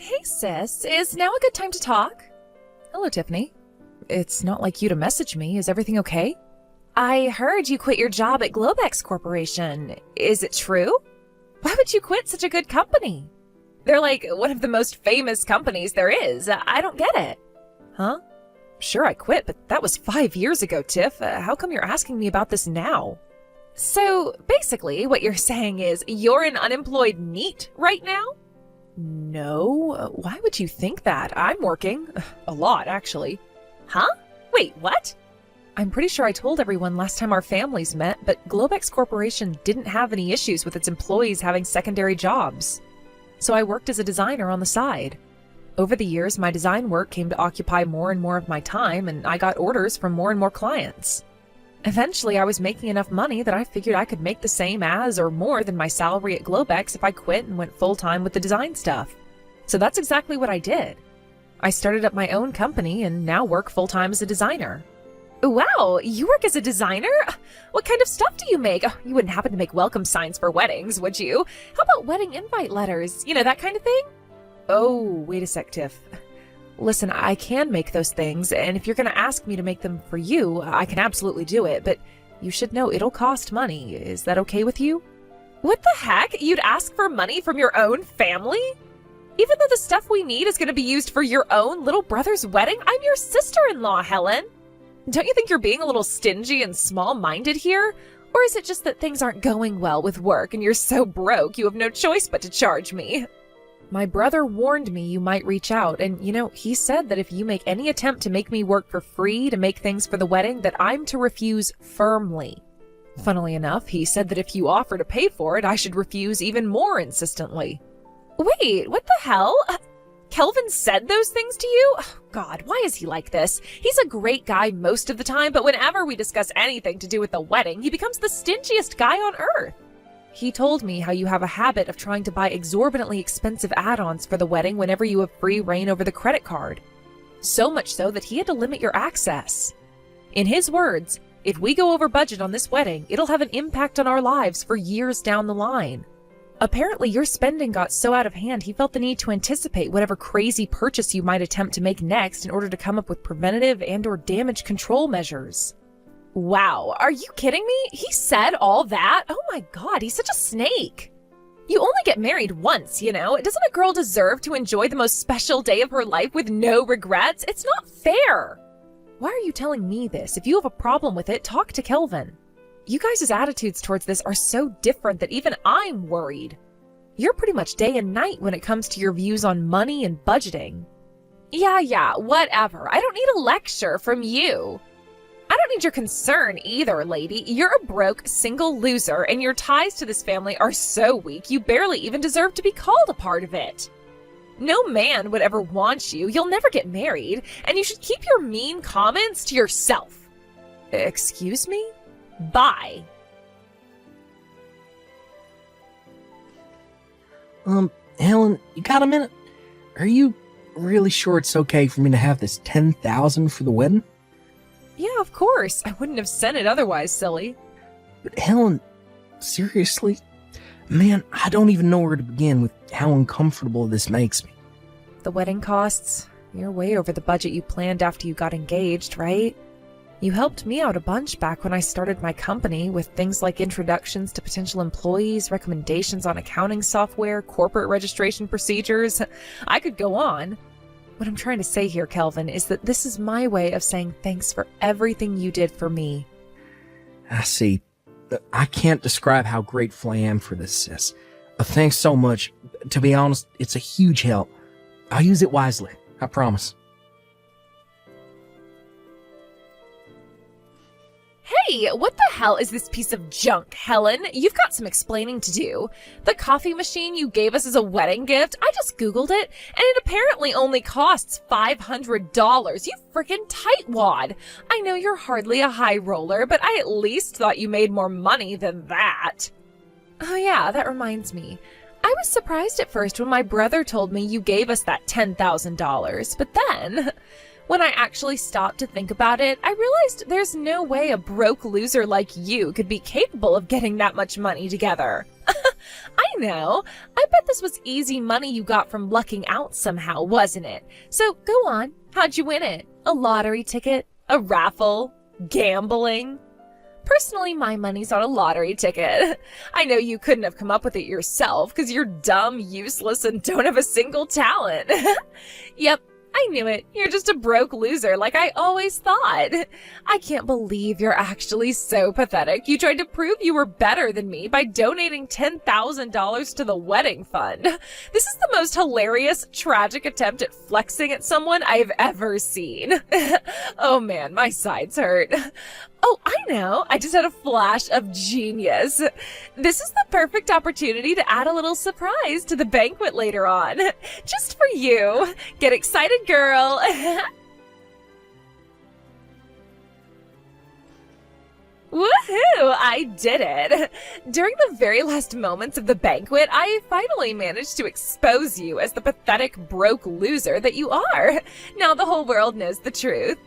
Hey sis, is now a good time to talk? Hello, Tiffany. It's not like you to message me. Is everything okay? I heard you quit your job at Globex Corporation. Is it true? Why would you quit such a good company? They're like one of the most famous companies there is. I don't get it. Huh? Sure, I quit, but that was 5 years ago, Tiff. How come you're asking me about this now? So basically, what you're saying is you're an unemployed NEET right now? No, why would you think that? I'm working. A lot, actually. Huh? Wait, what? I'm pretty sure I told everyone last time our families met, but Globex Corporation didn't have any issues with its employees having secondary jobs. So I worked as a designer on the side. Over the years, my design work came to occupy more and more of my time, and I got orders from more and more clients. Eventually, I was making enough money that I figured I could make the same as or more than my salary at Globex if I quit and went full-time with the design stuff. So that's exactly what I did. I started up my own company and now work full-time as a designer. Wow, you work as a designer? What kind of stuff do you make? Oh, you wouldn't happen to make welcome signs for weddings, would you? How about wedding invite letters? You know, that kind of thing? Oh, wait a sec, Tiff. Listen, I can make those things, and if you're going to ask me to make them for you, I can absolutely do it, but you should know it'll cost money. Is that okay with you? What the heck? You'd ask for money from your own family? Even though the stuff we need is going to be used for your own little brother's wedding? I'm your sister-in-law, Helen. Don't you think you're being a little stingy and small-minded here? Or is it just that things aren't going well with work and you're so broke you have no choice but to charge me? My brother warned me you might reach out, and he said that if you make any attempt to make me work for free to make things for the wedding, that I'm to refuse firmly. Funnily enough, he said that if you offer to pay for it, I should refuse even more insistently. Wait, what the hell? Kelvin said those things to you? Oh, God, why is he like this? He's a great guy most of the time, but whenever we discuss anything to do with the wedding, he becomes the stingiest guy on earth. He told me how you have a habit of trying to buy exorbitantly expensive add-ons for the wedding whenever you have free reign over the credit card. So much so that he had to limit your access. In his words, if we go over budget on this wedding, it'll have an impact on our lives for years down the line. Apparently, your spending got so out of hand he felt the need to anticipate whatever crazy purchase you might attempt to make next in order to come up with preventative and/or damage control measures. Wow, are you kidding me? He said all that? Oh my God, he's such a snake. You only get married once, Doesn't a girl deserve to enjoy the most special day of her life with no regrets? It's not fair. Why are you telling me this? If you have a problem with it, talk to Kelvin. You guys' attitudes towards this are so different that even I'm worried. You're pretty much day and night when it comes to your views on money and budgeting. Yeah, whatever. I don't need a lecture from you. I don't need your concern either, lady. You're a broke, single loser, and your ties to this family are so weak you barely even deserve to be called a part of it. No man would ever want you. You'll never get married, and you should keep your mean comments to yourself. Excuse me? Bye. Helen, you got a minute? Are you really sure it's okay for me to have this $10,000 for the wedding? Yeah, of course. I wouldn't have sent it otherwise, silly. But Helen, seriously? Man, I don't even know where to begin with how uncomfortable this makes me. The wedding costs? You're way over the budget you planned after you got engaged, right? You helped me out a bunch back when I started my company with things like introductions to potential employees, recommendations on accounting software, corporate registration procedures. I could go on. What I'm trying to say here, Kelvin, is that this is my way of saying thanks for everything you did for me. I see. I can't describe how grateful I am for this, sis. Thanks so much. To be honest, it's a huge help. I'll use it wisely. I promise. Hey, what the hell is this piece of junk, Helen? You've got some explaining to do. The coffee machine you gave us as a wedding gift, I just Googled it, and it apparently only costs $500. You frickin' tightwad. I know you're hardly a high roller, but I at least thought you made more money than that. Oh yeah, that reminds me. I was surprised at first when my brother told me you gave us that $10,000, but then, when I actually stopped to think about it, I realized there's no way a broke loser like you could be capable of getting that much money together. I know. I bet this was easy money you got from lucking out somehow, wasn't it? So go on. How'd you win it? A lottery ticket? A raffle? Gambling? Personally, my money's on a lottery ticket. I know you couldn't have come up with it yourself because you're dumb, useless, and don't have a single talent. Yep, I knew it. You're just a broke loser like I always thought. I can't believe you're actually so pathetic. You tried to prove you were better than me by donating $10,000 to the wedding fund. This is the most hilarious, tragic attempt at flexing at someone I've ever seen. Oh man, my sides hurt. Oh, I know. I just had a flash of genius. This is the perfect opportunity to add a little surprise to the banquet later on. Just for you. Get excited, girl. Woohoo! I did it! During the very last moments of the banquet, I finally managed to expose you as the pathetic, broke loser that you are. Now the whole world knows the truth.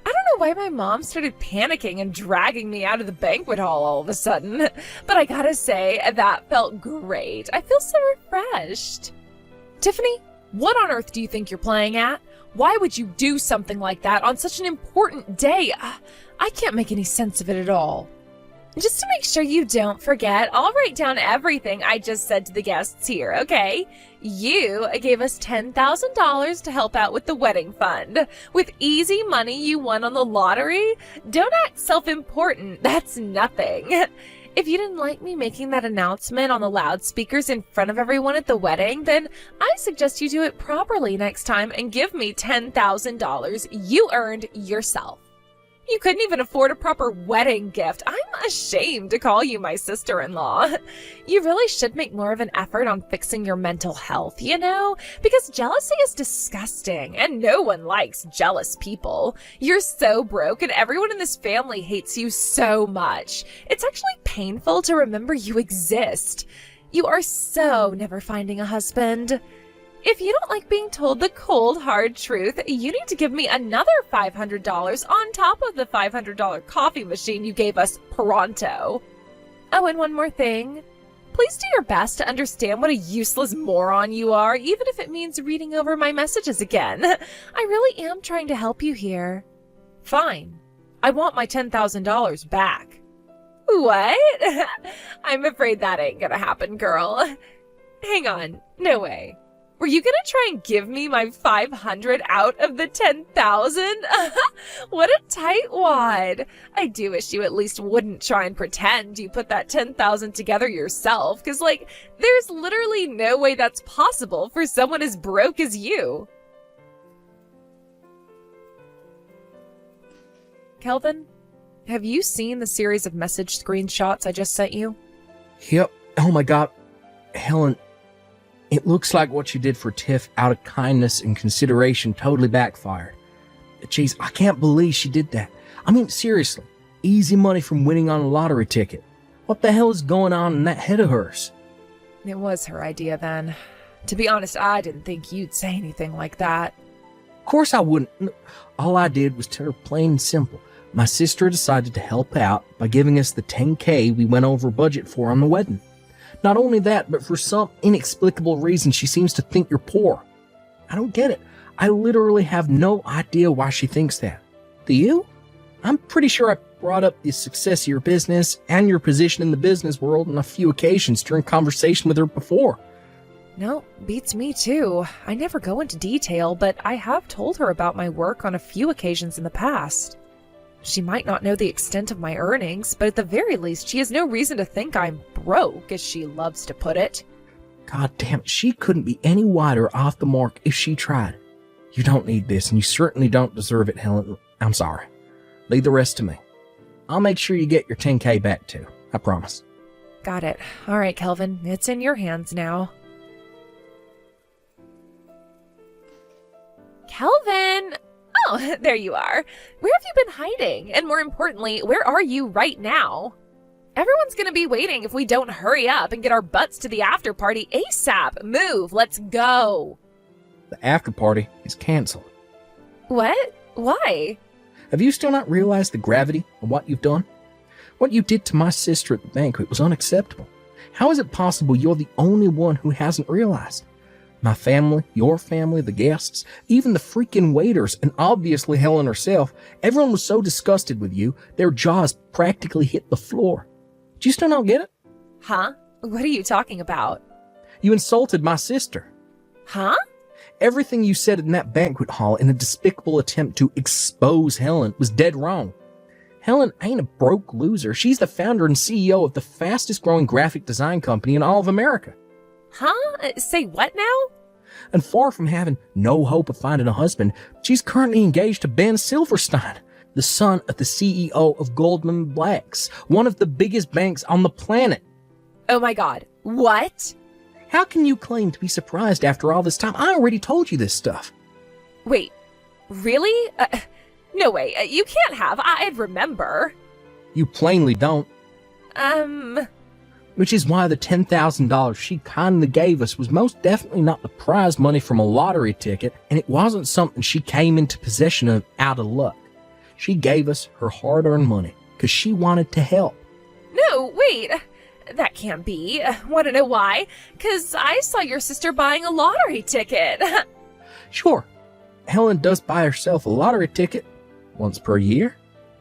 I don't know why my mom started panicking and dragging me out of the banquet hall all of a sudden, but I gotta say, that felt great. I feel so refreshed. Tiffany, what on earth do you think you're playing at? Why would you do something like that on such an important day? I can't make any sense of it at all. Just to make sure you don't forget, I'll write down everything I just said to the guests here, okay? You gave us $10,000 to help out with the wedding fund. With easy money you won on the lottery? Don't act self-important. That's nothing. If you didn't like me making that announcement on the loudspeakers in front of everyone at the wedding, then I suggest you do it properly next time and give me $10,000 you earned yourself. You couldn't even afford a proper wedding gift. I'm ashamed to call you my sister-in-law. You really should make more of an effort on fixing your mental health, you know? Because jealousy is disgusting, and no one likes jealous people. You're so broke, and everyone in this family hates you so much. It's actually painful to remember you exist. You are so never finding a husband. If you don't like being told the cold, hard truth, you need to give me another $500 on top of the $500 coffee machine you gave us pronto. Oh, and one more thing. Please do your best to understand what a useless moron you are, even if it means reading over my messages again. I really am trying to help you here. Fine. I want my $10,000 back. What? I'm afraid that ain't gonna happen, girl. Hang on. No way. Were you gonna try and give me my 500 out of the 10,000? What a tightwad. I do wish you at least wouldn't try and pretend you put that 10,000 together yourself, because, there's literally no way that's possible for someone as broke as you. Kelvin, have you seen the series of message screenshots I just sent you? Yep. Oh my God. Helen, it looks like what you did for Tiff out of kindness and consideration totally backfired. Jeez, I can't believe she did that. I mean, seriously, easy money from winning on a lottery ticket. What the hell is going on in that head of hers? It was her idea then. To be honest, I didn't think you'd say anything like that. Of course I wouldn't. All I did was tell her plain and simple. My sister decided to help out by giving us the $10K we went over budget for on the wedding. Not only that, but for some inexplicable reason, she seems to think you're poor. I don't get it. I literally have no idea why she thinks that. Do you? I'm pretty sure I brought up the success of your business and your position in the business world on a few occasions during conversation with her before. No, beats me too. I never go into detail, but I have told her about my work on a few occasions in the past. She might not know the extent of my earnings, but at the very least, she has no reason to think I'm broke, as she loves to put it. God damn it, she couldn't be any wider off the mark if she tried. You don't need this, and you certainly don't deserve it, Helen. I'm sorry. Leave the rest to me. I'll make sure you get your 10K back too. I promise. Got it. All right, Kelvin. It's in your hands now. Kelvin! Oh, there you are. Where have you been hiding? And more importantly, where are you right now? Everyone's gonna be waiting if we don't hurry up and get our butts to the after party ASAP. Move, let's go. The after party is canceled. What? Why? Have you still not realized the gravity of what you've done? What you did to my sister at the banquet was unacceptable. How is it possible you're the only one who hasn't realized? My family, your family, the guests, even the freaking waiters, and obviously Helen herself, everyone was so disgusted with you, their jaws practically hit the floor. Do you still not get it? Huh? What are you talking about? You insulted my sister. Huh? Everything you said in that banquet hall in a despicable attempt to expose Helen was dead wrong. Helen ain't a broke loser. She's the founder and CEO of the fastest growing graphic design company in all of America. Huh? Say what now? And far from having no hope of finding a husband, she's currently engaged to Ben Silverstein, the son of the CEO of Goldman Sachs, one of the biggest banks on the planet. Oh my God. What? How can you claim to be surprised after all this time? I already told you this stuff. Wait, really? No way. You can't have. I'd remember. You plainly don't. Which is why the $10,000 she kindly gave us was most definitely not the prize money from a lottery ticket, and it wasn't something she came into possession of out of luck. She gave us her hard-earned money because she wanted to help. No, wait. That can't be. Want to know why? Because I saw your sister buying a lottery ticket. Sure, Helen does buy herself a lottery ticket once per year.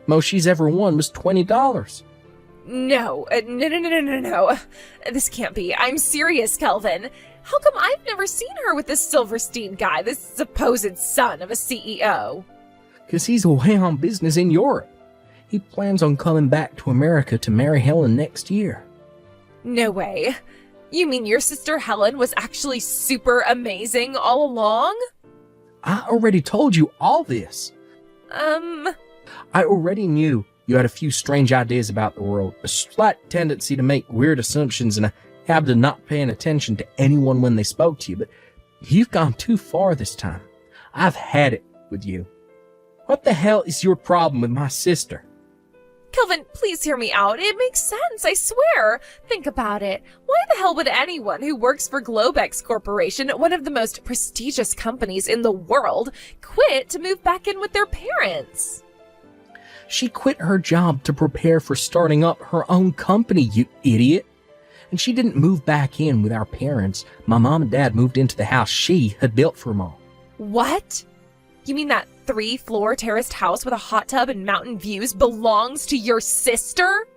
Most she's ever won was $20. No. This can't be. I'm serious, Kelvin. How come I've never seen her with this Silverstein guy, this supposed son of a CEO? Because he's away on business in Europe. He plans on coming back to America to marry Helen next year. No way. You mean your sister Helen was actually super amazing all along? I already told you all this. I already knew you had a few strange ideas about the world, a slight tendency to make weird assumptions, and a habit of not paying attention to anyone when they spoke to you, but you've gone too far this time. I've had it with you. What the hell is your problem with my sister? Kelvin, please hear me out. It makes sense, I swear. Think about it. Why the hell would anyone who works for Globex Corporation, one of the most prestigious companies in the world, quit to move back in with their parents? She quit her job to prepare for starting up her own company, you idiot. And she didn't move back in with our parents. My mom and dad moved into the house she had built for them all. What? You mean that 3-floor terraced house with a hot tub and mountain views belongs to your sister?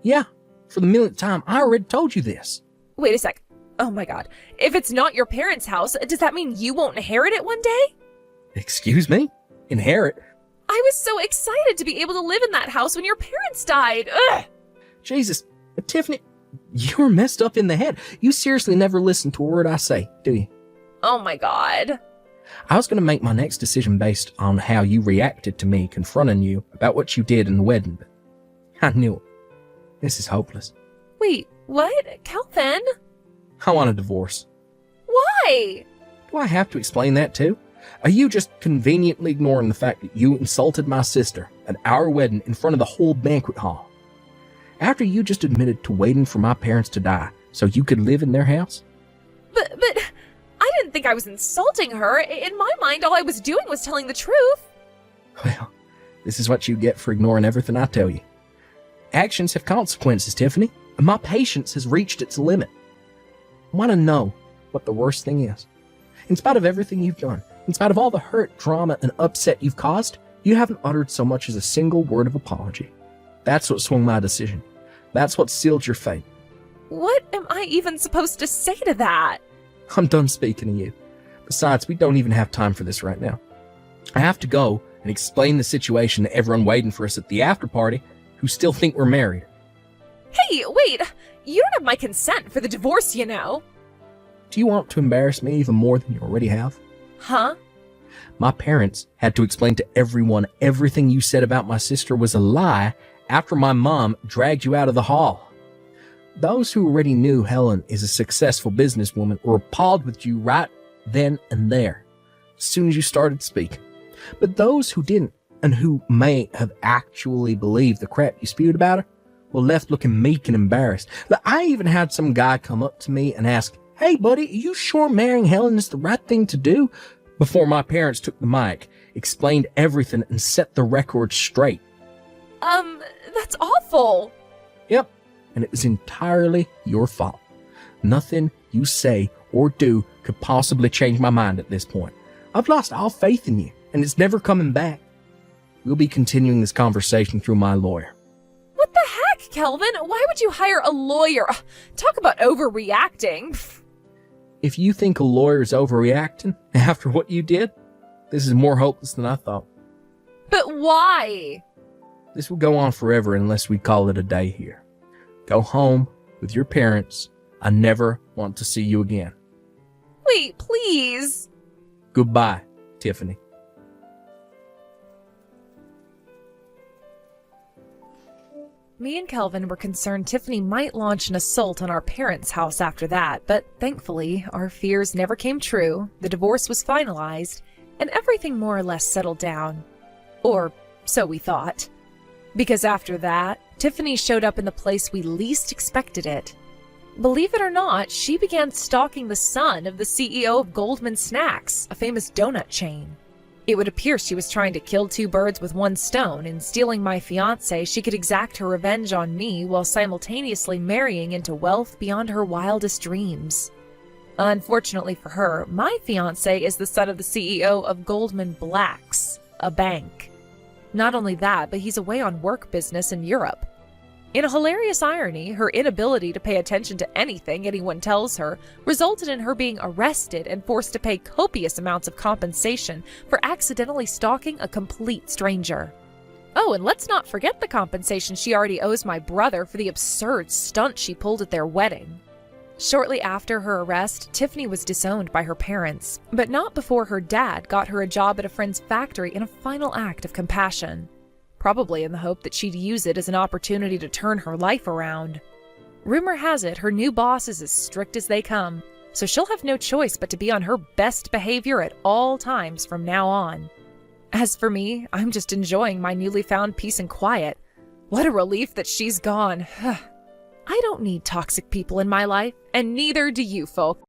Yeah, for the millionth time, I already told you this. Wait a sec. Oh my God. If it's not your parents' house, does that mean you won't inherit it one day? Excuse me? Inherit? I was so excited to be able to live in that house when your parents died. Ugh! Jesus, Tiffany, you're messed up in the head. You seriously never listen to a word I say, do you? Oh my God. I was going to make my next decision based on how you reacted to me confronting you about what you did in the wedding, but I knew it. This is hopeless. Wait, what? Kelvin? I want a divorce. Why? Do I have to explain that too? Are you just conveniently ignoring the fact that you insulted my sister at our wedding in front of the whole banquet hall? After you just admitted to waiting for my parents to die so you could live in their house? But I didn't think I was insulting her. In my mind, all I was doing was telling the truth. Well, this is what you get for ignoring everything I tell you. Actions have consequences, Tiffany, and my patience has reached its limit. I want to know what the worst thing is. In spite of everything you've done, in spite of all the hurt, drama, and upset you've caused, you haven't uttered so much as a single word of apology. That's what swung my decision. That's what sealed your fate. What am I even supposed to say to that? I'm done speaking to you. Besides, we don't even have time for this right now. I have to go and explain the situation to everyone waiting for us at the after party who still think we're married. Hey, wait! You don't have my consent for the divorce, you know. Do you want to embarrass me even more than you already have? Huh? My parents had to explain to everyone everything you said about my sister was a lie after my mom dragged you out of the hall. Those who already knew Helen is a successful businesswoman were appalled with you right then and there, as soon as you started speaking. But those who didn't, and who may have actually believed the crap you spewed about her, were left looking meek and embarrassed. But I even had some guy come up to me and ask, "Hey buddy, are you sure marrying Helen is the right thing to do?" Before my parents took the mic, explained everything, and set the record straight. That's awful. Yep, and it was entirely your fault. Nothing you say or do could possibly change my mind at this point. I've lost all faith in you, and it's never coming back. We'll be continuing this conversation through my lawyer. What the heck, Kelvin? Why would you hire a lawyer? Talk about overreacting. If you think a lawyer is overreacting after what you did, this is more hopeless than I thought. But why? This will go on forever unless we call it a day here. Go home with your parents. I never want to see you again. Wait, please. Goodbye, Tiffany. Me and Kelvin were concerned Tiffany might launch an assault on our parents' house after that, but thankfully, our fears never came true, the divorce was finalized, and everything more or less settled down. Or so we thought. Because after that, Tiffany showed up in the place we least expected it. Believe it or not, she began stalking the son of the CEO of Goldman Snacks, a famous donut chain. It would appear she was trying to kill two birds with one stone. In stealing my fiancé, she could exact her revenge on me while simultaneously marrying into wealth beyond her wildest dreams. Unfortunately for her, my fiancé is the son of the CEO of Goldman Blacks, a bank. Not only that, but he's away on work business in Europe. In a hilarious irony, her inability to pay attention to anything anyone tells her resulted in her being arrested and forced to pay copious amounts of compensation for accidentally stalking a complete stranger. Oh, and let's not forget the compensation she already owes my brother for the absurd stunt she pulled at their wedding. Shortly after her arrest, Tiffany was disowned by her parents, but not before her dad got her a job at a friend's factory in a final act of compassion. Probably in the hope that she'd use it as an opportunity to turn her life around. Rumor has it her new boss is as strict as they come, so she'll have no choice but to be on her best behavior at all times from now on. As for me, I'm just enjoying my newly found peace and quiet. What a relief that she's gone. I don't need toxic people in my life, and neither do you folk.